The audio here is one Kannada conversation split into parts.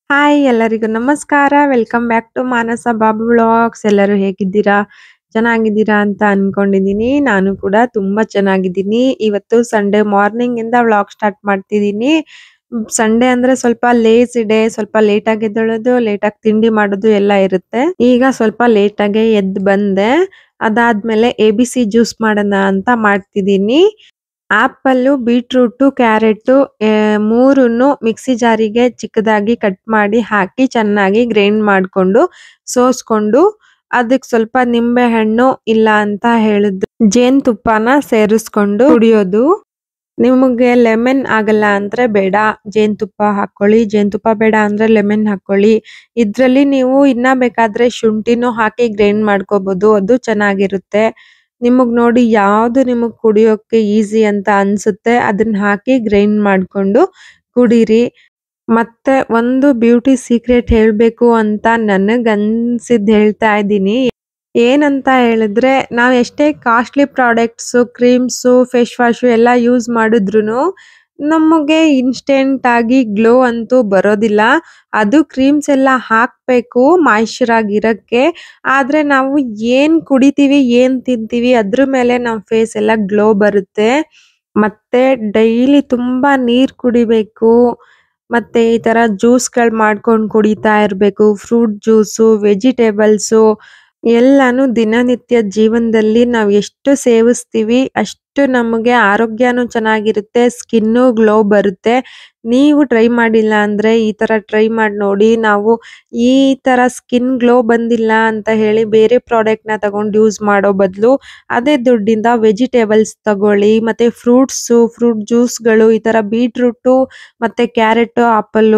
ಹಾಯ್ ಎಲ್ಲರಿಗೂ ನಮಸ್ಕಾರ. Welcome back to Manasa Babu vlogs. ಎಲ್ಲರೂ ಹೇಗಿದ್ದೀರಾ? ಚೆನ್ನಾಗಿದ್ದೀರಾ ಅಂತ ಅನ್ಕೊಂಡಿದ್ದೀನಿ. ನಾನು ಕೂಡ ತುಂಬಾ ಚೆನ್ನಾಗಿದ್ದೀನಿ. ಇವತ್ತು ಸಂಡೇ ಮಾರ್ನಿಂಗ್ ಇಂದ ವ್ಲಾಗ್ ಸ್ಟಾರ್ಟ್ ಮಾಡ್ತಿದ್ದೀನಿ. ಸಂಡೇ ಅಂದ್ರೆ ಸ್ವಲ್ಪ ಲೇಜಿ ಡೇ, ಸ್ವಲ್ಪ ಲೇಟ್ ಆಗಿ ಎದ್ದೇಳೋದು, ಲೇಟ್ ಆಗಿ ತಿಂಡಿ ಮಾಡೋದು ಎಲ್ಲ ಇರುತ್ತೆ. ಈಗ ಸ್ವಲ್ಪ ಲೇಟ್ ಆಗಿ ಎದ್ದು ಬಂದೆ. ಅದಾದ್ಮೇಲೆ ABC ಜ್ಯೂಸ್ ಮಾಡೋಣ ಅಂತ ಮಾಡ್ತಿದ್ದೀನಿ. ಆಪಲ್ಲು, ಬೀಟ್ರೂಟು, ಕ್ಯಾರೆಟು ಮೂರನ್ನು ಮಿಕ್ಸಿ ಜಾರಿಗೆ ಚಿಕ್ಕದಾಗಿ ಕಟ್ ಮಾಡಿ ಹಾಕಿ ಚೆನ್ನಾಗಿ ಗ್ರೈಂಡ್ ಮಾಡ್ಕೊಂಡು ಸೋಸ್ಕೊಂಡು ಅದಕ್ಕೆ ಸ್ವಲ್ಪ ನಿಂಬೆ ಹಣ್ಣು ಇಲ್ಲ ಅಂತ ಹೇಳಿದ್ರೆ ಜೇನುತುಪ್ಪನ ಸೇರಿಸ್ಕೊಂಡು ಕುಡಿಯೋದು. ನಿಮಗೆ ಲೆಮನ್ ಆಗಲ್ಲ ಅಂದ್ರೆ ಬೇಡ, ಜೇನುತುಪ್ಪ ಹಾಕೊಳ್ಳಿ. ಜೇನುತುಪ್ಪ ಬೇಡ ಅಂದ್ರೆ ಲೆಮನ್ ಹಾಕೊಳ್ಳಿ. ಇದ್ರಲ್ಲಿ ನೀವು ಇನ್ನ ಬೇಕಾದ್ರೆ ಶುಂಠಿನೂ ಹಾಕಿ ಗ್ರೈಂಡ್ ಮಾಡ್ಕೋಬಹುದು, ಅದು ಚೆನ್ನಾಗಿರುತ್ತೆ. ನಿಮಗ್ ನೋಡಿ ಯಾವ್ದು ನಿಮಗ್ ಕುಡಿಯೋಕೆ ಈಸಿ ಅಂತ ಅನ್ಸುತ್ತೆ ಅದನ್ನ ಹಾಕಿ ಗ್ರೈಂಡ್ ಮಾಡ್ಕೊಂಡು ಕುಡೀರಿ. ಮತ್ತೆ ಒಂದು ಬ್ಯೂಟಿ ಸೀಕ್ರೆಟ್ ಹೇಳ್ಬೇಕು ಅಂತ ನನಗ್ ಅನ್ಸಿದ್ ಹೇಳ್ತಾ ಇದ್ದೀನಿ. ಏನಂತ ಹೇಳಿದ್ರೆ, ನಾವ್ ಎಷ್ಟೇ costly products, creams, face wash ಎಲ್ಲ ಯೂಸ್ ಮಾಡಿದ್ರುನು ನಮಗೆ ಇನ್ಸ್ಟೆಂಟ್ ಆಗಿ ಗ್ಲೋ ಅಂತೂ ಬರೋದಿಲ್ಲ. ಅದು ಕ್ರೀಮ್ಸ್ ಎಲ್ಲ ಹಾಕ್ಬೇಕು ಮಾಯಿಶ್ಚರ್ ಆಗಿರಕ್ಕೆ. ಆದ್ರೆ ನಾವು ಏನ್ ಕುಡಿತೀವಿ, ಏನ್ ತಿಂತೀವಿ ಅದ್ರ ಮೇಲೆ ನಮ್ ಫೇಸ್ ಎಲ್ಲ ಗ್ಲೋ ಬರುತ್ತೆ. ಮತ್ತೆ ಡೈಲಿ ತುಂಬಾ ನೀರ್ ಕುಡಿಬೇಕು. ಮತ್ತೆ ಈ ತರ ಜ್ಯೂಸ್ಗಳು ಮಾಡ್ಕೊಂಡು ಕುಡಿತಾ ಇರ್ಬೇಕು. ಫ್ರೂಟ್ ಜ್ಯೂಸು, ವೆಜಿಟೇಬಲ್ಸು ಎಲ್ಲಾನು ದಿನನಿತ್ಯ ಜೀವನದಲ್ಲಿ ನಾವು ಎಷ್ಟು ಸೇವಿಸ್ತೀವಿ ಅಷ್ಟು ನಮಗೆ ಆರೋಗ್ಯನೂ ಚೆನ್ನಾಗಿರುತ್ತೆ, ಸ್ಕಿನ್ನು ಗ್ಲೋ ಬರುತ್ತೆ. ನೀವು ಟ್ರೈ ಮಾಡಿಲ್ಲ ಅಂದ್ರೆ ಈ ತರ ಟ್ರೈ ಮಾಡಿ ನೋಡಿ. ನಾವು ಈ ತರ ಸ್ಕಿನ್ ಗ್ಲೋ ಬಂದಿಲ್ಲ ಅಂತ ಹೇಳಿ ಬೇರೆ ಪ್ರಾಡಕ್ಟ್ ನ ತಗೊಂಡು ಯೂಸ್ ಮಾಡೋ ಬದಲು ಅದೇ ದುಡ್ಡಿಂದ ವೆಜಿಟೇಬಲ್ಸ್ ತಗೊಳ್ಳಿ. ಮತ್ತೆ ಫ್ರೂಟ್ ಜ್ಯೂಸ್ಗಳು, ಈ ತರ ಬೀಟ್ರೂಟು ಮತ್ತೆ ಕ್ಯಾರೆಟ್, ಆಪಲ್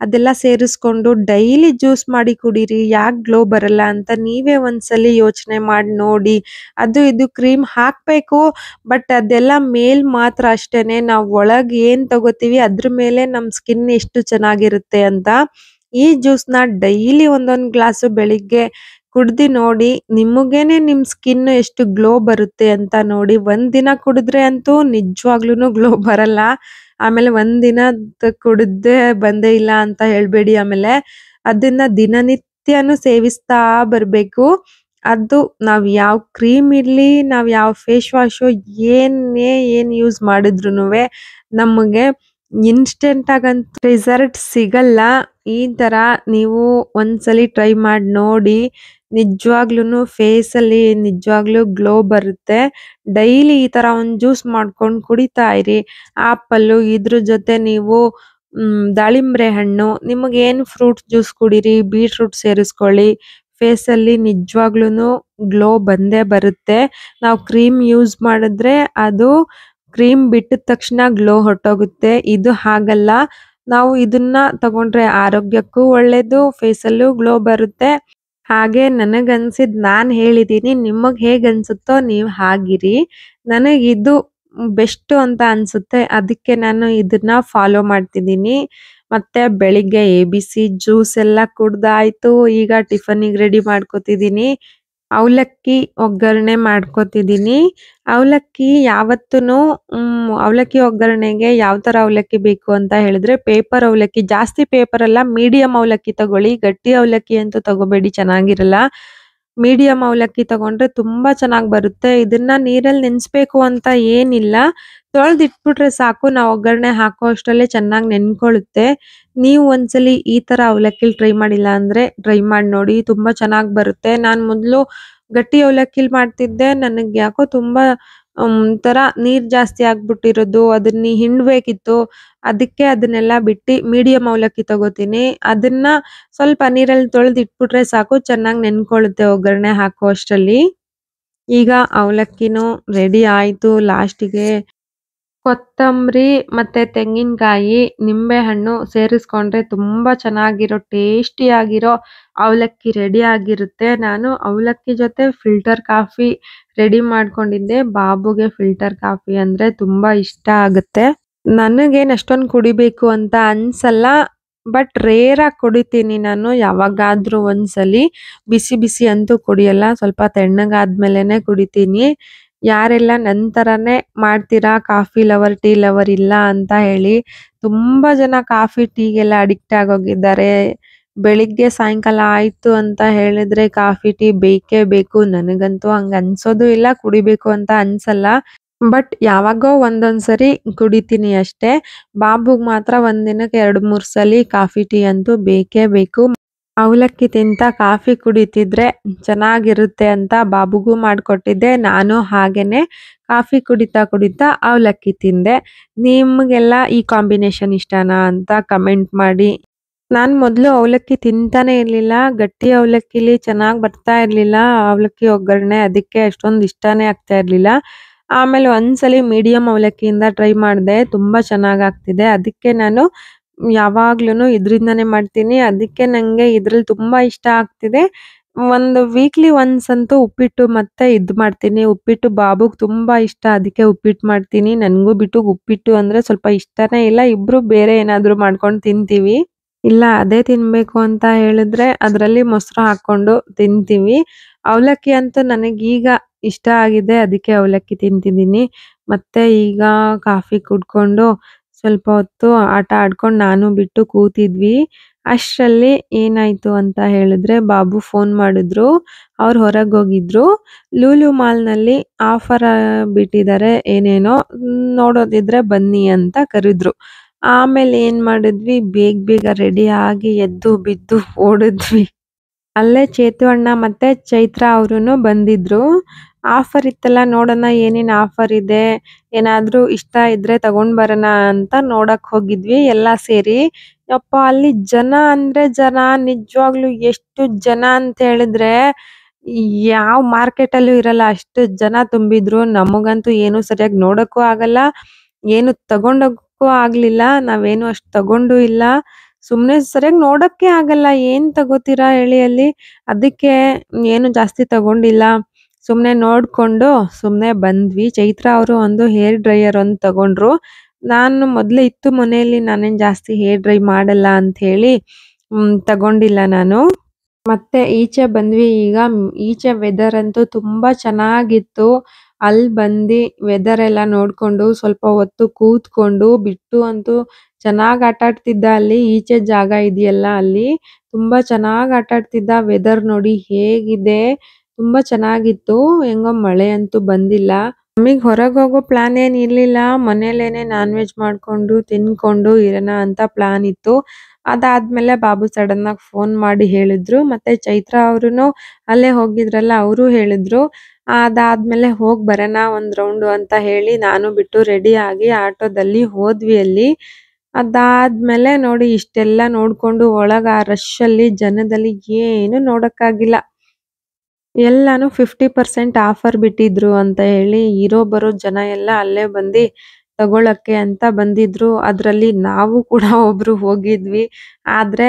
ಅದೆಲ್ಲ ಸೇರಿಸ್ಕೊಂಡು ಡೈಲಿ ಜ್ಯೂಸ್ ಮಾಡಿ ಕುಡೀರಿ. ಯಾಕೆ ಗ್ಲೋ ಬರಲ್ಲ ಅಂತ ನೀವೇ ಒಂದ್ಸಲಿ ಯೋಚನೆ ಮಾಡಿ ನೋಡಿ. ಅದು ಇದು ಕ್ರೀಮ್ ಹಾಕ್ಬೇಕು, ಬಟ್ ಅದೆಲ್ಲ ಮೇಲ್ ಮಾತ್ರ ಅಷ್ಟೇನೆ. ನಾವು ಒಳಗ್ ಏನ್ ತಗೋತೀವಿ ಅದ್ರ ಮೇಲೆ ನಮ್ ಸ್ಕಿನ್ ಎಷ್ಟು ಚೆನ್ನಾಗಿರುತ್ತೆ ಅಂತ. ಈ ಜ್ಯೂಸ್ ನ ಡೈಲಿ ಒಂದೊಂದ್ ಗ್ಲಾಸ್ ಬೆಳಿಗ್ಗೆ ಕುಡ್ದಿ ನೋಡಿ, ನಿಮಗೇನೆ ನಿಮ್ ಸ್ಕಿನ್ ಎಷ್ಟು ಗ್ಲೋ ಬರುತ್ತೆ ಅಂತ ನೋಡಿ. ಒಂದ್ ದಿನ ಕುಡಿದ್ರೆ ಅಂತೂ ನಿಜವಾಗ್ಲೂನು ಗ್ಲೋ ಬರಲ್ಲ. ಆಮೇಲೆ ಒಂದ್ ದಿನ ಕುಡ್ದೆ ಬಂದೇ ಇಲ್ಲ ಅಂತ ಹೇಳ್ಬೇಡಿ. ಆಮೇಲೆ ಅದನ್ನ ದಿನನಿತ್ಯನು ಸೇವಿಸ್ತಾ ಬರ್ಬೇಕು. ಅದು ನಾವ್ ಯಾವ ಕ್ರೀಮ್ ಇರ್ಲಿ, ನಾವ್ ಯಾವ ಫೇಸ್ ವಾಶ್ ಏನ್ ಯೂಸ್ ಮಾಡಿದ್ರುನುವೆ ನಮಗೆ ಇನ್ಸ್ಟೆಂಟ್ ಆಗಂತೂ ರಿಸಲ್ಟ್ ಸಿಗಲ್ಲ. ಈ ತರ ನೀವು ಒಂದ್ಸಲಿ ಟ್ರೈ ಮಾಡಿ ನೋಡಿ. ನಿಜವಾಗ್ಲೂನು ಫೇಸ್ ಅಲ್ಲಿ ನಿಜವಾಗ್ಲೂ ಗ್ಲೋ ಬರುತ್ತೆ. ಡೈಲಿ ಈ ತರ ಒಂದ್ ಜ್ಯೂಸ್ ಮಾಡ್ಕೊಂಡು ಕುಡಿತಾ ಇರಿ. ಆಪಲ್ಲು ಇದ್ರ ಜೊತೆ ನೀವು ದಾಳಿಂಬ್ರೆ ಹಣ್ಣು, ನಿಮಗೆ ಏನ್ ಫ್ರೂಟ್ ಜ್ಯೂಸ್ ಕುಡೀರಿ, ಬೀಟ್ರೂಟ್ ಸೇರಿಸ್ಕೊಳ್ಳಿ. ಫೇಸ್ ಅಲ್ಲಿ ನಿಜವಾಗ್ಲೂನು ಗ್ಲೋ ಬಂದೇ ಬರುತ್ತೆ. ನಾವು ಕ್ರೀಮ್ ಯೂಸ್ ಮಾಡಿದ್ರೆ ಅದು ಕ್ರೀಮ್ ಬಿಟ್ಟಿದ ತಕ್ಷಣ ಗ್ಲೋ ಹೊರಟೋಗುತ್ತೆ. ಇದು ಹಾಗಲ್ಲ. ನಾವು ಇದನ್ನ ತಗೊಂಡ್ರೆ ಆರೋಗ್ಯಕ್ಕೂ ಒಳ್ಳೇದು, ಫೇಸ್ ಅಲ್ಲೂ ಗ್ಲೋ ಬರುತ್ತೆ. ಹಾಗೆ ನನಗನ್ಸಿದ್ ನಾನ್ ಹೇಳಿದೀನಿ. ನಿಮಗ್ ಹೇಗ್ ಅನ್ಸುತ್ತೋ ನೀವ್ ಹಾಗಿರಿ. ನನಗಿದು ಬೆಸ್ಟ್ ಅಂತ ಅನ್ಸುತ್ತೆ, ಅದಕ್ಕೆ ನಾನು ಇದನ್ನ ಫಾಲೋ ಮಾಡ್ತಿದ್ದೀನಿ. ಮತ್ತೆ ಬೆಳಿಗ್ಗೆ ABC ಜ್ಯೂಸ್ ಎಲ್ಲ ಕುಡ್ದಾಯ್ತು. ಈಗ ಟಿಫನಿಗೆ ರೆಡಿ ಮಾಡ್ಕೊತಿದ್ದೀನಿ. ಅವಲಕ್ಕಿ ಒಗ್ಗರಣೆ ಮಾಡ್ಕೊತಿದ್ದೀನಿ. ಅವಲಕ್ಕಿ ಯಾವತ್ತೂನು ಅವಲಕ್ಕಿ ಒಗ್ಗರಣೆಗೆ ಯಾವ ತರ ಅವಲಕ್ಕಿ ಬೇಕು ಅಂತ ಹೇಳಿದ್ರೆ, ಪೇಪರ್ ಅವಲಕ್ಕಿ, ಜಾಸ್ತಿ ಪೇಪರ್ ಅಲ್ಲ, ಮೀಡಿಯಂ ಅವಲಕ್ಕಿ ತಗೊಳ್ಳಿ. ಗಟ್ಟಿ ಅವಲಕ್ಕಿ ಅಂತೂ ತಗೋಬೇಡಿ, ಚೆನ್ನಾಗಿರಲ್ಲ. ಮೀಡಿಯಂ ಅವಲಕ್ಕಿ ತಗೊಂಡ್ರೆ ತುಂಬಾ ಚೆನ್ನಾಗಿ ಬರುತ್ತೆ. ಇದನ್ನ ನೀರಲ್ಲಿ ನೆನೆಸ್ಬೇಕು ಅಂತ ಏನಿಲ್ಲ, ತೊಳೆದಿಟ್ಬಿಟ್ರೆ ಸಾಕು. ನಾವು ಒಗ್ಗರಣೆ ಹಾಕೋ ಅಷ್ಟರಲ್ಲೇ ಚೆನ್ನಾಗಿ ನೆನ್ಕೊಳ್ಳುತ್ತೆ. ನೀವು ಒಂದ್ಸಲಿ ಈ ತರ ಅವಲಕ್ಕಿಲ್ ಟ್ರೈ ಮಾಡಿಲ್ಲ ಅಂದ್ರೆ ಟ್ರೈ ಮಾಡಿ ನೋಡಿ, ತುಂಬಾ ಚೆನ್ನಾಗಿ ಬರುತ್ತೆ. ನಾನ್ ಮೊದ್ಲು ಗಟ್ಟಿ ಅವಲಕ್ಕಿಲ್ ಮಾಡ್ತಿದ್ದೆ. ನನಗ್ ಯಾಕೋ ತುಂಬಾ ಒಂಥರ ನೀರ್ ಜಾಸ್ತಿ ಆಗ್ಬಿಟ್ಟಿರೋದು, ಅದನ್ನ ಹಿಂಡ್ಬೇಕಿತ್ತು. ಅದಕ್ಕೆ ಅದನ್ನೆಲ್ಲ ಬಿಟ್ಟು ಮೀಡಿಯಂ ಅವಲಕ್ಕಿ ತಗೋತೀನಿ. ಅದನ್ನ ಸ್ವಲ್ಪ ನೀರಲ್ಲಿ ತೊಳೆದು ಇಟ್ಬಿಟ್ರೆ ಸಾಕು, ಚೆನ್ನಾಗಿ ನೆನ್ಕೊಳ್ಳುತ್ತೆ ಒಗ್ಗರಣೆ ಹಾಕೋ ಅಷ್ಟರಲ್ಲಿ. ಈಗ ಅವಲಕ್ಕಿನೂ ರೆಡಿ ಆಯ್ತು. ಲಾಸ್ಟಿಗೆ ಕೊತ್ತಂಬರಿ ಮತ್ತೆ ತೆಂಗಿನಕಾಯಿ, ನಿಂಬೆ ಹಣ್ಣು ಸೇರಿಸ್ಕೊಂಡ್ರೆ ತುಂಬಾ ಚೆನ್ನಾಗಿರೋ ಟೇಸ್ಟಿ ಆಗಿರೋ ಅವಲಕ್ಕಿ ರೆಡಿ ಆಗಿರುತ್ತೆ. ನಾನು ಅವಲಕ್ಕಿ ಜೊತೆ ಫಿಲ್ಟರ್ ಕಾಫಿ ರೆಡಿ ಮಾಡ್ಕೊಂಡಿದ್ದೆ. ಬಾಬುಗೆ ಫಿಲ್ಟರ್ ಕಾಫಿ ಅಂದ್ರೆ ತುಂಬಾ ಇಷ್ಟ ಆಗುತ್ತೆ. ನನಗೇನ್ ಅಷ್ಟೊಂದು ಕುಡಿಬೇಕು ಅಂತ ಅನ್ಸಲ್ಲ, ಬಟ್ ರೇರ್ ಆಗಿ ಕುಡಿತೀನಿ ನಾನು, ಯಾವಾಗಾದ್ರೂ ಒಂದ್ಸಲಿ. ಬಿಸಿ ಬಿಸಿ ಅಂತೂ ಕುಡಿಯಲ್ಲ, ಸ್ವಲ್ಪ ತಣ್ಣಗಾದ್ಮೇಲೆನೆ ಕುಡಿತೀನಿ. ಯಾರೆಲ್ಲ ನನ್ ತರಾನೇ ಮಾಡ್ತೀರಾ ಕಾಫಿ ಲವರ್, ಟೀ ಲವರ್ ಇಲ್ಲ ಅಂತ ಹೇಳಿ. ತುಂಬಾ ಜನ ಕಾಫಿ, ಟೀಗೆಲ್ಲ ಅಡಿಕ್ಟ್ ಆಗೋಗಿದ್ದಾರೆ. ಬೆಳಿಗ್ಗೆ ಸಾಯಂಕಾಲ ಆಯ್ತು ಅಂತ ಹೇಳಿದ್ರೆ ಕಾಫಿ, ಟೀ ಬೇಕೇ ಬೇಕು. ನನಗಂತೂ ಹಂಗ ಅನ್ಸೋದು ಇಲ್ಲ, ಕುಡಿಬೇಕು ಅಂತ ಅನ್ಸಲ್ಲ. ಬಟ್ ಯಾವಾಗೋ ಒಂದೊಂದ್ ಸರಿ ಕುಡಿತೀನಿ ಅಷ್ಟೇ. ಬಾಬುಗ್ ಮಾತ್ರ ಒಂದಿನಕ್ಕೆ 2-3 ಸಲಿ ಕಾಫಿ, ಟೀ ಅಂತೂ ಬೇಕೇ ಬೇಕು. ಅವಲಕ್ಕಿ ತಿಂತ ಕಾಫಿ ಕುಡಿತಿದ್ರೆ ಚೆನ್ನಾಗಿರುತ್ತೆ ಅಂತ ಬಾಬುಗೂ ಮಾಡ್ಕೊಟ್ಟಿದ್ದೆ. ನಾನು ಹಾಗೇನೆ ಕಾಫಿ ಕುಡಿತಾ ಕುಡಿತಾ ಅವಲಕ್ಕಿ ತಿಂದೆ. ನಿಮ್ಗೆಲ್ಲ ಈ ಕಾಂಬಿನೇಷನ್ ಇಷ್ಟನಾ ಅಂತ ಕಮೆಂಟ್ ಮಾಡಿ. ನಾನ್ ಮೊದ್ಲು ಅವಲಕ್ಕಿ ತಿಂತಾನೆ ಇರ್ಲಿಲ್ಲ. ಗಟ್ಟಿ ಅವಲಕ್ಕಿಲಿ ಚೆನ್ನಾಗ್ ಬರ್ತಾ ಇರ್ಲಿಲ್ಲ ಅವಲಕ್ಕಿ ಒಗ್ಗರಣೆ. ಅದಕ್ಕೆ ಅಷ್ಟೊಂದ್ ಇಷ್ಟಾನೇ ಆಗ್ತಾ ಇರ್ಲಿಲ್ಲ. ಆಮೇಲೆ ಒಂದ್ಸಲಿ ಮೀಡಿಯಂ ಅವಲಕ್ಕಿಯಿಂದ ಟ್ರೈ ಮಾಡ್ದೆ. ತುಂಬಾ ಚೆನ್ನಾಗ್ ಆಗ್ತಿದೆ. ಅದಕ್ಕೆ ನಾನು ಯಾವಾಗ್ಲೂನು ಇದ್ರಿಂದಾನೇ ಮಾಡ್ತೀನಿ. ಅದಕ್ಕೆ ನಂಗೆ ಇದ್ರಲ್ಲಿ ತುಂಬಾ ಇಷ್ಟ ಆಗ್ತಿದೆ. ಒಂದು ವೀಕ್ಲಿ ಒನ್ಸ್ ಅಂತೂ ಉಪ್ಪಿಟ್ಟು ಮತ್ತೆ ಮಾಡ್ತೀನಿ. ಉಪ್ಪಿಟ್ಟು ಬಾಬುಗ್ ತುಂಬಾ ಇಷ್ಟ. ಅದಕ್ಕೆ ಉಪ್ಪಿಟ್ಟು ಮಾಡ್ತೀನಿ. ನನ್ಗೂ ಉಪ್ಪಿಟ್ಟು ಅಂದ್ರೆ ಸ್ವಲ್ಪ ಇಷ್ಟನೇ ಇಲ್ಲ. ಇಬ್ರು ಬೇರೆ ಏನಾದ್ರು ಮಾಡ್ಕೊಂಡು ತಿಂತೀವಿ. ಇಲ್ಲ ಅದೇ ತಿನ್ಬೇಕು ಅಂತ ಹೇಳಿದ್ರೆ ಅದ್ರಲ್ಲಿ ಮೊಸರು ಹಾಕೊಂಡು ತಿಂತೀವಿ. ಅವಲಕ್ಕಿ ಅಂತೂ ನನಗೀಗ ಇಷ್ಟ ಆಗಿದೆ. ಅದಕ್ಕೆ ಅವಲಕ್ಕಿ ತಿಂತಿದ್ದೀನಿ. ಮತ್ತೆ ಈಗ ಕಾಫಿ ಕುಡ್ಕೊಂಡು ಸ್ವಲ್ಪ ಹೊತ್ತು ಆಟ ಆಡ್ಕೊಂಡು ನಾನು ಬಿಟ್ಟು ಕೂತಿದ್ವಿ. ಅಷ್ಟ್ರಲ್ಲಿ ಏನಾಯ್ತು ಅಂತ ಹೇಳಿದ್ರೆ ಬಾಬು ಫೋನ್ ಮಾಡಿದ್ರು. ಅವ್ರು ಹೊರಗೋಗಿದ್ರು. ಲೂಲು ಮಾಲ್‌ನಲ್ಲಿ ಆಫರ್ ಬಿಟ್ಟಿದ್ದಾರೆ ಏನೇನೋ ನೋಡೋದಿದ್ರೆ ಬನ್ನಿ ಅಂತ ಕರೆದ್ರು. ಆಮೇಲೆ ಏನ್ ಮಾಡಿದ್ವಿ ಬೇಗ ಬೇಗ ರೆಡಿ ಆಗಿ ಎದ್ದು ಬಿದ್ದು ಓಡಿದ್ವಿ. ಅಲ್ಲೇ ಚೇತು ಅಣ್ಣ ಮತ್ತೆ ಚೈತ್ರ ಅವ್ರುನು ಬಂದಿದ್ರು. ಆಫರ್ ಇತ್ತಲ್ಲ ನೋಡೋಣ ಏನೇನ್ ಆಫರ್ ಇದೆ, ಏನಾದ್ರೂ ಇಷ್ಟ ಇದ್ರೆ ತಗೊಂಡ್ ಬರೋಣ ಅಂತ ನೋಡಕ್ ಹೋಗಿದ್ವಿ ಎಲ್ಲಾ ಸೇರಿ. ಯಪ್ಪಾ ಅಲ್ಲಿ ಜನ ಅಂದ್ರೆ ಜನ, ನಿಜವಾಗ್ಲೂ ಎಷ್ಟು ಜನ ಅಂತ ಹೇಳಿದ್ರೆ ಯಾವ ಮಾರ್ಕೆಟ್ ಅಲ್ಲೂ ಇರಲ್ಲ ಅಷ್ಟು ಜನ ತುಂಬಿದ್ರು. ನಮಗಂತೂ ಏನು ಸರಿಯಾಗಿ ನೋಡಕ್ಕೂ ಆಗಲ್ಲ, ಏನು ತಗೊಂಡೋಗಕ್ಕೂ ಆಗ್ಲಿಲ್ಲ. ನಾವೇನು ಅಷ್ಟ್ ತಗೊಂಡು ಇಲ್ಲ. ಸುಮ್ನೆ ಸರಿಯಾಗಿ ನೋಡಕ್ಕೆ ಆಗಲ್ಲ. ಏನ್ ತಗೋತೀರಾ ಹೇಳಿ ಅಲ್ಲಿ? ಅದಕ್ಕೆ ಏನು ಜಾಸ್ತಿ ತಗೊಂಡಿಲ್ಲ. ಸುಮ್ನೆ ನೋಡ್ಕೊಂಡು ಸುಮ್ನೆ ಬಂದ್ವಿ. ಚೈತ್ರ ಅವರು ಒಂದು ಹೇರ್ ಡ್ರೈಯರ್ ಒಂದು ತಗೊಂಡ್ರು. ನಾನು ಮೊದ್ಲೇ ಇತ್ತು ಮನೆಯಲ್ಲಿ, ನಾನೇನ್ ಜಾಸ್ತಿ ಹೇರ್ ಡ್ರೈ ಮಾಡಲ್ಲ ಅಂತ ಹೇಳಿ ತಗೊಂಡಿಲ್ಲ ನಾನು. ಮತ್ತೆ ಈಚೆ ಬಂದ್ವಿ. ಈಗ ಈಚೆ ವೆದರ್ ಅಂತೂ ತುಂಬಾ ಚೆನ್ನಾಗಿತ್ತು. ಅಲ್ಲಿ ಬಂದು ವೆದರ್ ಎಲ್ಲ ನೋಡ್ಕೊಂಡು ಸ್ವಲ್ಪ ಹೊತ್ತು ಕೂತ್ಕೊಂಡು ಬಿಟ್ಟು ಅಂತೂ ಚೆನ್ನಾಗ್ ಆಟ ಆಡ್ತಿದ್ದ. ಅಲ್ಲಿ ಈಚೆ ಜಾಗ ಇದೆಯಲ್ಲ ಅಲ್ಲಿ ತುಂಬಾ ಚೆನ್ನಾಗ್ ಆಟ ಆಡ್ತಿದ್ದ. ವೆದರ್ ನೋಡಿ ಹೇಗಿದೆ, ತುಂಬಾ ಚೆನ್ನಾಗಿತ್ತು. ಹೆಂಗೋ ಮಳೆ ಅಂತೂ ಬಂದಿಲ್ಲ. ನಮಿಗ್ ಹೊರಗೆ ಹೋಗೋ ಪ್ಲಾನ್ ಏನ್ ಇರ್ಲಿಲ್ಲ. ಮನೇಲೇನೆ ನಾನ್ ವೆಜ್ ಮಾಡ್ಕೊಂಡು ತಿನ್ಕೊಂಡು ಇರೋಣ ಅಂತ ಪ್ಲಾನ್ ಇತ್ತು. ಅದಾದ್ಮೇಲೆ ಬಾಬು ಸಡನ್ ಆಗಿ ಫೋನ್ ಮಾಡಿ ಹೇಳಿದ್ರು. ಮತ್ತೆ ಚೈತ್ರ ಅವ್ರುನು ಅಲ್ಲೇ ಹೋಗಿದ್ರಲ್ಲ ಅವರು ಹೇಳಿದ್ರು. ಅದಾದ್ಮೇಲೆ ಹೋಗ್ ಬರೋಣ ಒಂದ್ ರೌಂಡು ಅಂತ ಹೇಳಿ ನಾನು ಬಿಟ್ಟು ರೆಡಿ ಆಗಿ ಆಟೋದಲ್ಲಿ ಹೋದ್ವಿ ಅಲ್ಲಿ. ಅದಾದ್ಮೇಲೆ ನೋಡಿ ಇಷ್ಟೆಲ್ಲ ನೋಡ್ಕೊಂಡು ಒಳಗ ಆ ರಶ್ ಅಲ್ಲಿ ಜನದಲ್ಲಿ ಏನು ನೋಡಕ್ಕಾಗಿಲ್ಲ. ಎಲ್ಲಾನು 50% ಆಫರ್ ಬಿಟ್ಟಿದ್ರು ಅಂತ ಹೇಳಿ ಇರೋ ಬರೋ ಜನ ಎಲ್ಲ ಅಲ್ಲೇ ಬಂದು ತಗೊಳಕ್ಕೆ ಅಂತ ಬಂದಿದ್ರು. ಅದ್ರಲ್ಲಿ ನಾವು ಕೂಡ ಒಬ್ರು ಹೋಗಿದ್ವಿ. ಆದ್ರೆ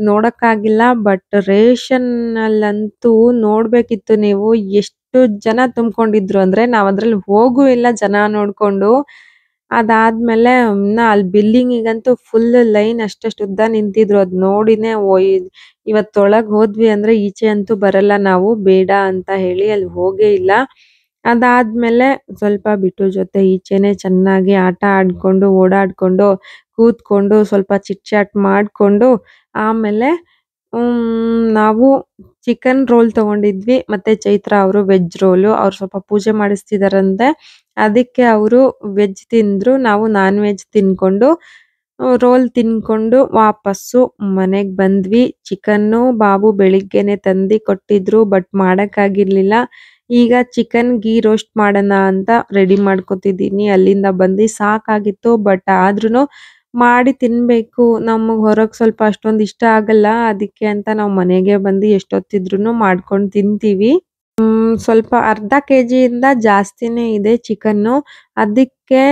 ನೋಡಕ್ಕಾಗಿಲ್ಲ. ಬಟ್ ರೇಷನ್ ಅಲ್ಲಂತೂ ನೋಡ್ಬೇಕಿತ್ತು ನೀವು. ಎಷ್ಟು ಜನ ತುಂಬ್ಕೊಂಡಿದ್ರು ಅಂದ್ರೆ ನಾವ್ ಅದ್ರಲ್ಲಿ ಹೋಗೂ ಇಲ್ಲ ಜನ ನೋಡ್ಕೊಂಡು. ಅದಾದ್ಮೇಲೆ ಅಲ್ಲಿ ಬಿಲ್ಲಿಂಗಿಗಂತೂ ಫುಲ್ ಲೈನ್ ಅಷ್ಟಷ್ಟು ಉದ್ದ ನಿಂತಿದ್ರು. ಅದ್ ನೋಡಿನೇ ಇವತ್ತೊಳಗ್ ಹೋದ್ವಿ ಅಂದ್ರೆ ಈಚೆ ಅಂತೂ ಬರಲ್ಲ ನಾವು, ಬೇಡ ಅಂತ ಹೇಳಿ ಅಲ್ಲಿ ಹೋಗೇ ಇಲ್ಲ. ಅದಾದ್ಮೇಲೆ ಸ್ವಲ್ಪ ಬಿಟ್ಟು ಜೊತೆ ಈಚೆನೆ ಚೆನ್ನಾಗಿ ಆಟ ಆಡ್ಕೊಂಡು ಓಡಾಡ್ಕೊಂಡು ಕೂತ್ಕೊಂಡು ಸ್ವಲ್ಪ ಚಿಟ್ ಚಾಟ್ ಮಾಡ್ಕೊಂಡು ಆಮೇಲೆ ನಾವು ಚಿಕನ್ ರೋಲ್ ತಗೊಂಡಿದ್ವಿ. ಮತ್ತೆ ಚೈತ್ರ ಅವರು ವೆಜ್ ರೋಲು. ಅವ್ರು ಸ್ವಲ್ಪ ಪೂಜೆ ಮಾಡಿಸ್ತಿದಾರಂತೆ. ಅದಕ್ಕೆ ಅವರು ವೆಜ್ ತಿಂದ್ರು. ನಾವು ನಾನ್ ವೆಜ್ ತಿನ್ಕೊಂಡು ರೋಲ್ ತಿನ್ಕೊಂಡು ವಾಪಸ್ಸು ಮನೆಗ್ ಬಂದ್ವಿ. ಚಿಕನ್ನು ಬಾಬು ಬೆಳಿಗ್ಗೆನೆ ತಂದಿ ಕೊಟ್ಟಿದ್ರು. ಬಟ್ ಮಾಡಕ್ಕಾಗಿರ್ಲಿಲ್ಲ. ಈಗ ಚಿಕನ್ ಗೀ ರೋಸ್ಟ್ ಮಾಡೋಣ ಅಂತ ರೆಡಿ ಮಾಡ್ಕೊತಿದ್ದೀನಿ. ಅಲ್ಲಿಂದ ಬಂದು ಸಾಕಾಗಿತ್ತು. ಬಟ್ ಆದ್ರೂನು ಮಾಡಿ ತಿನ್ಬೇಕು. ನಮಗ್ ಹೊರಗ್ ಸ್ವಲ್ಪ ಅಷ್ಟೊಂದ್ ಇಷ್ಟ ಆಗಲ್ಲ. ಅದಕ್ಕೆ ಅಂತ ನಾವು ಮನೆಗೆ ಬಂದು ಎಷ್ಟೊತ್ತಿದ್ರುನು ಮಾಡ್ಕೊಂಡು ತಿಂತೀವಿ. ಸ್ವಲ್ಪ ಅರ್ಧ ಕೆಜಿಯಿಂದ ಜಾಸ್ತಿನೇ ಇದೆ ಚಿಕನ್ನು. ಅದಕ್ಕೆ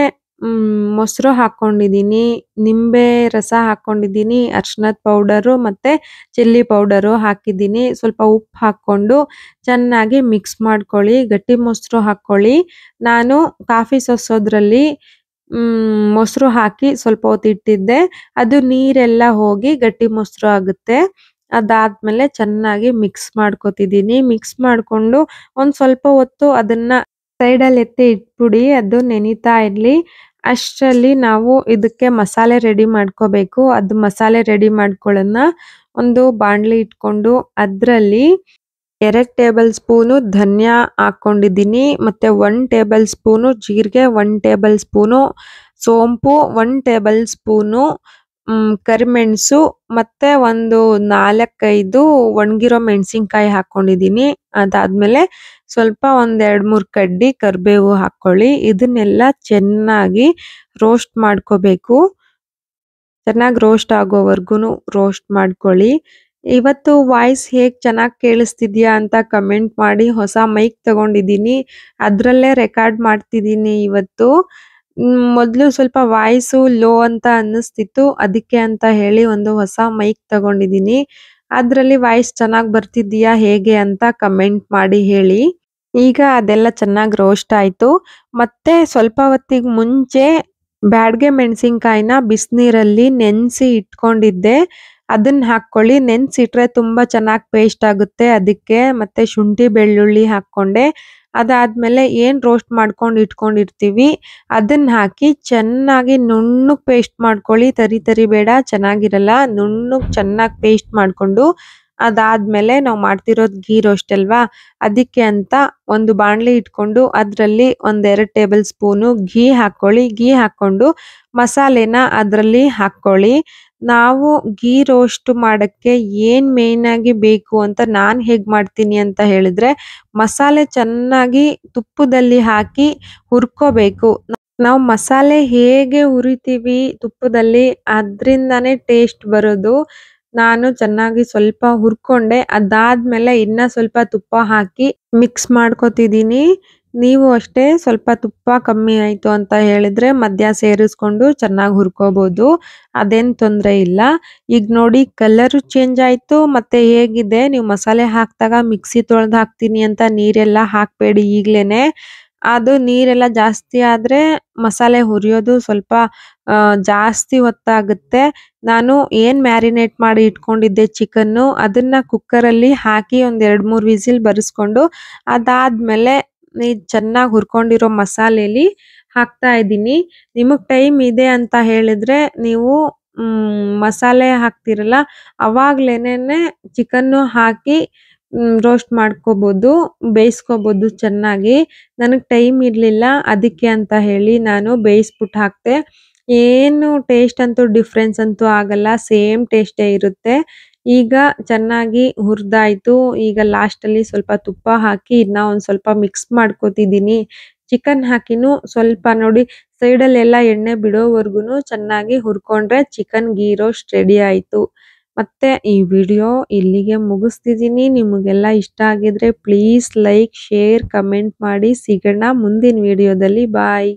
ಮೊಸರು ಹಾಕೊಂಡಿದೀನಿ, ನಿಂಬೆ ರಸ ಹಾಕೊಂಡಿದೀನಿ, ಅರ್ಶಿನದ ಪೌಡರು ಮತ್ತೆ ಚಿಲ್ಲಿ ಪೌಡರು ಹಾಕಿದ್ದೀನಿ. ಸ್ವಲ್ಪ ಉಪ್ಪು ಹಾಕೊಂಡು ಚೆನ್ನಾಗಿ ಮಿಕ್ಸ್ ಮಾಡ್ಕೊಳ್ಳಿ. ಗಟ್ಟಿ ಮೊಸರು ಹಾಕೊಳ್ಳಿ. ನಾನು ಕಾಫಿ ಸೋಸೋದ್ರಲ್ಲಿ ಮೊಸರು ಹಾಕಿ ಸ್ವಲ್ಪ ಹೊತ್ತು ಇಟ್ಟಿದ್ದೆ. ಅದು ನೀರೆಲ್ಲ ಹೋಗಿ ಗಟ್ಟಿ ಮೊಸರು ಆಗುತ್ತೆ. ಅದಾದ್ಮೇಲೆ ಚೆನ್ನಾಗಿ ಮಿಕ್ಸ್ ಮಾಡ್ಕೊತಿದ್ದೀನಿ. ಮಿಕ್ಸ್ ಮಾಡ್ಕೊಂಡು ಒಂದ್ ಸ್ವಲ್ಪ ಹೊತ್ತು ಅದನ್ನ ಸೈಡಲ್ಲಿ ಎತ್ತಿ ಇಟ್ಬಿಡಿ, ಅದು ನೆನಿತಾ ಇರ್ಲಿ. ಅಷ್ಟರಲ್ಲಿ ನಾವು ಇದಕ್ಕೆ ಮಸಾಲೆ ರೆಡಿ ಮಾಡ್ಕೋಬೇಕು. ಅದು ಮಸಾಲೆ ರೆಡಿ ಮಾಡ್ಕೊಳ್ಳೋಣ. ಒಂದು ಬಾಣ್ಲಿ ಇಟ್ಕೊಂಡು ಅದ್ರಲ್ಲಿ 2 ಟೇಬಲ್ ಸ್ಪೂನು ಧನಿಯಾ ಹಾಕೊಂಡಿದ್ದೀನಿ. ಮತ್ತೆ 1 ಟೇಬಲ್ ಸ್ಪೂನು ಜೀರಿಗೆ, 1 ಟೇಬಲ್ ಸ್ಪೂನು ಸೋಂಪು, 1 ಟೇಬಲ್ ಸ್ಪೂನು ಕರಿಮೆಣಸು, ಮತ್ತೆ ಒಂದು 4-5 ಒಣಗಿರೋ ಮೆಣಸಿನ್ಕಾಯಿ ಹಾಕೊಂಡಿದ್ದೀನಿ. ಅದಾದ್ಮೇಲೆ ಸ್ವಲ್ಪ ಒಂದ್ 2-3 ಕಡ್ಡಿ ಕರಿಬೇವು ಹಾಕೊಳ್ಳಿ. ಇದನ್ನೆಲ್ಲ ಚೆನ್ನಾಗಿ ರೋಸ್ಟ್ ಮಾಡ್ಕೋಬೇಕು. ಚೆನ್ನಾಗಿ ರೋಸ್ಟ್ ಆಗೋವರ್ಗುನು ರೋಸ್ಟ್ ಮಾಡ್ಕೊಳ್ಳಿ. ಇವತ್ತು ವಾಯ್ಸ್ ಹೇಗ್ ಚೆನ್ನಾಗಿ ಕೇಳಿಸ್ತಿದ್ಯಾ ಅಂತ ಕಮೆಂಟ್ ಮಾಡಿ. ಹೊಸ ಮೈಕ್ ತಗೊಂಡಿದ್ದೀನಿ, ಅದ್ರಲ್ಲೇ ರೆಕಾರ್ಡ್ ಮಾಡ್ತಿದ್ದೀನಿ ಇವತ್ತು. ಮೊದಲು ಸ್ವಲ್ಪ ವಾಯ್ಸು ಲೋ ಅಂತ ಅನ್ನಿಸ್ತಿತ್ತು, ಅದಕ್ಕೆ ಅಂತ ಹೇಳಿ ಒಂದು ಹೊಸ ಮೈಕ್ ತಗೊಂಡಿದ್ದೀನಿ. ಅದ್ರಲ್ಲಿ ವಾಯ್ಸ್ ಚೆನ್ನಾಗಿ ಬರ್ತಿದ್ಯಾ ಹೇಗೆ ಅಂತ ಕಮೆಂಟ್ ಮಾಡಿ ಹೇಳಿ. ಈಗ ಅದೆಲ್ಲ ಚೆನ್ನಾಗಿ ರೋಸ್ಟ್ ಆಯ್ತು. ಮತ್ತೆ ಸ್ವಲ್ಪ ಹೊತ್ತಿಗೆ ಮುಂಚೆ ಬ್ಯಾಡಗೆ ಮೆಣಸಿನ್ಕಾಯಿನ ಬಿಸಿನೀರಲ್ಲಿ ನೆನೆಸಿ ಇಟ್ಕೊಂಡಿದ್ದೆ, ಅದನ್ನ ಹಾಕೊಳ್ಳಿ. ನೆನೆಸಿಟ್ರೆ ತುಂಬಾ ಚೆನ್ನಾಗಿ ಪೇಸ್ಟ್ ಆಗುತ್ತೆ ಅದಕ್ಕೆ. ಮತ್ತೆ ಶುಂಠಿ ಬೆಳ್ಳುಳ್ಳಿ ಹಾಕೊಂಡೆ. ಅದಾದ್ಮೇಲೆ ಏನ್ ರೋಸ್ಟ್ ಮಾಡ್ಕೊಂಡು ಇಟ್ಕೊಂಡಿರ್ತೀವಿ ಅದನ್ನ ಹಾಕಿ ಚೆನ್ನಾಗಿ ನುಣ್ಣಗೆ ಪೇಸ್ಟ್ ಮಾಡ್ಕೊಳ್ಳಿ. ತರಿ ತರಿ ಬೇಡ, ಚೆನ್ನಾಗಿರಲ್ಲ. ನುಣ್ಣಗೆ ಚೆನ್ನಾಗಿ ಪೇಸ್ಟ್ ಮಾಡ್ಕೊಂಡು ಅದಾದ್ಮೇಲೆ ನಾವು ಮಾಡ್ತಿರೋದು ಘೀ ರೋಸ್ಟ್ ಅಲ್ವಾ, ಅದಕ್ಕೆ ಅಂತ ಒಂದು ಬಾಣ್ಲಿ ಇಟ್ಕೊಂಡು ಅದ್ರಲ್ಲಿ 1-2 ಟೇಬಲ್ ಸ್ಪೂನು ಘೀ ಹಾಕೊಳ್ಳಿ. ಘೀ ಹಾಕೊಂಡು ಮಸಾಲೆನ ಅದ್ರಲ್ಲಿ ಹಾಕೊಳ್ಳಿ. ನಾವು ಘೀ ರೋಸ್ಟ್ ಮಾಡಕ್ಕೆ ಏನ್ ಮೇನ್ ಆಗಿ ಬೇಕು ಅಂತ ನಾನ್ ಹೇಗ್ ಮಾಡ್ತೀನಿ ಅಂತ ಹೇಳಿದ್ರೆ, ಮಸಾಲೆ ಚೆನ್ನಾಗಿ ತುಪ್ಪದಲ್ಲಿ ಹಾಕಿ ಹುರ್ಕೋಬೇಕು. ನಾವು ಮಸಾಲೆ ಹೇಗೆ ಹುರಿತೀವಿ ತುಪ್ಪದಲ್ಲಿ ಅದ್ರಿಂದಾನೇ ಟೇಸ್ಟ್ ಬರೋದು. ನಾನು ಚೆನ್ನಾಗಿ ಸ್ವಲ್ಪ ಹುರ್ಕೊಂಡೆ. ಅದಾದ್ಮೇಲೆ ಇನ್ನ ಸ್ವಲ್ಪ ತುಪ್ಪ ಹಾಕಿ ಮಿಕ್ಸ್ ಮಾಡ್ಕೊತಿದ್ದೀನಿ. ನೀವು ಅಷ್ಟೇ ಸ್ವಲ್ಪ ತುಪ್ಪ ಕಮ್ಮಿ ಆಯ್ತು ಅಂತ ಹೇಳಿದ್ರೆ ಮಧ್ಯ ಸೇರಿಸ್ಕೊಂಡು ಚೆನ್ನಾಗಿ ಹುರ್ಕೋಬಹುದು, ಅದೇನ್ ತೊಂದ್ರೆ ಇಲ್ಲ. ಈಗ ನೋಡಿ ಕಲರ್ ಚೇಂಜ್ ಆಯ್ತು. ಮತ್ತೆ ಹೇಗಿದೆ, ನೀವು ಮಸಾಲೆ ಹಾಕ್ದಾಗ ಮಿಕ್ಸಿ ತೊಳೆದು ಹಾಕ್ತೀನಿ ಅಂತ ನೀರೆಲ್ಲ ಹಾಕ್ಬೇಡಿ ಈಗ್ಲೇನೆ. ಅದು ನೀರೆಲ್ಲ ಜಾಸ್ತಿ ಆದ್ರೆ ಮಸಾಲೆ ಹುರಿಯೋದು ಸ್ವಲ್ಪ ಜಾಸ್ತಿ ಹೊತ್ತಾಗುತ್ತೆ. ನಾನು ಏನ್ ಮ್ಯಾರಿನೇಟ್ ಮಾಡಿ ಇಟ್ಕೊಂಡಿದ್ದೆ ಚಿಕನ್ನು, ಅದನ್ನ ಕುಕ್ಕರಲ್ಲಿ ಹಾಕಿ ಒಂದ್ 2-3 ವಿಸಿಲ್ ಬರಿಸ್ಕೊಂಡು ಅದಾದ್ಮೇಲೆ ಚೆನ್ನಾಗಿ ಹುರ್ಕೊಂಡಿರೋ ಮಸಾಲೆಲಿ ಹಾಕ್ತಾ ಇದ್ದೀನಿ. ನಿಮಗ್ ಟೈಮ್ ಇದೆ ಅಂತ ಹೇಳಿದ್ರೆ ನೀವು ಮಸಾಲೆ ಹಾಕ್ತಿರಲ್ಲ ಅವಾಗ್ಲೇನೆ ಚಿಕನ್ನು ಹಾಕಿ ರೋಸ್ಟ್ ಮಾಡ್ಕೋಬಹುದು, ಬೇಯಿಸ್ಕೋಬಹುದು ಚೆನ್ನಾಗಿ. ನನಗೆ ಟೈಮ್ ಇರ್ಲಿಲ್ಲ, ಅದಕ್ಕೆ ಅಂತ ಹೇಳಿ ನಾನು ಬೇಯಿಸ್ಬಿಟ್ಟು ಹಾಕ್ತೆ. ಏನು ಟೇಸ್ಟ್ ಅಂತೂ ಡಿಫ್ರೆನ್ಸ್ ಅಂತೂ ಆಗಲ್ಲ, ಸೇಮ್ ಟೇಸ್ಟೇ ಇರುತ್ತೆ. ಈಗ ಚೆನ್ನಾಗಿ ಹುರಿದಾಯ್ತು. ಈಗ ಲಾಸ್ಟಲ್ಲಿ ಸ್ವಲ್ಪ ತುಪ್ಪ ಹಾಕಿ ಇದನ್ನ ಒಂದ್ ಸ್ವಲ್ಪ ಮಿಕ್ಸ್ ಮಾಡ್ಕೋತಿದ್ದೀನಿ. ಚಿಕನ್ ಹಾಕಿನೂ ಸ್ವಲ್ಪ ನೋಡಿ ಸೈಡಲ್ಲೆಲ್ಲ ಎಣ್ಣೆ ಬಿಡೋವರ್ಗುನು ಚೆನ್ನಾಗಿ ಹುರ್ಕೊಂಡ್ರೆ ಚಿಕನ್ ಘೀ ರೋಸ್ಟ್ ರೆಡಿ ಆಯ್ತು. ಮತ್ತೆ ಈ ವಿಡಿಯೋ ಇಲ್ಲಿಗೆ ಮುಗಿಸ್ತಿದ್ದೀನಿ. ನಿಮಗೆಲ್ಲ ಇಷ್ಟ ಆಗಿದ್ರೆ ಪ್ಲೀಸ್ ಲೈಕ್, ಶೇರ್, ಕಮೆಂಟ್ ಮಾಡಿ. ಸಿಗೋಣ ಮುಂದಿನ ವಿಡಿಯೋದಲ್ಲಿ. ಬಾಯ್.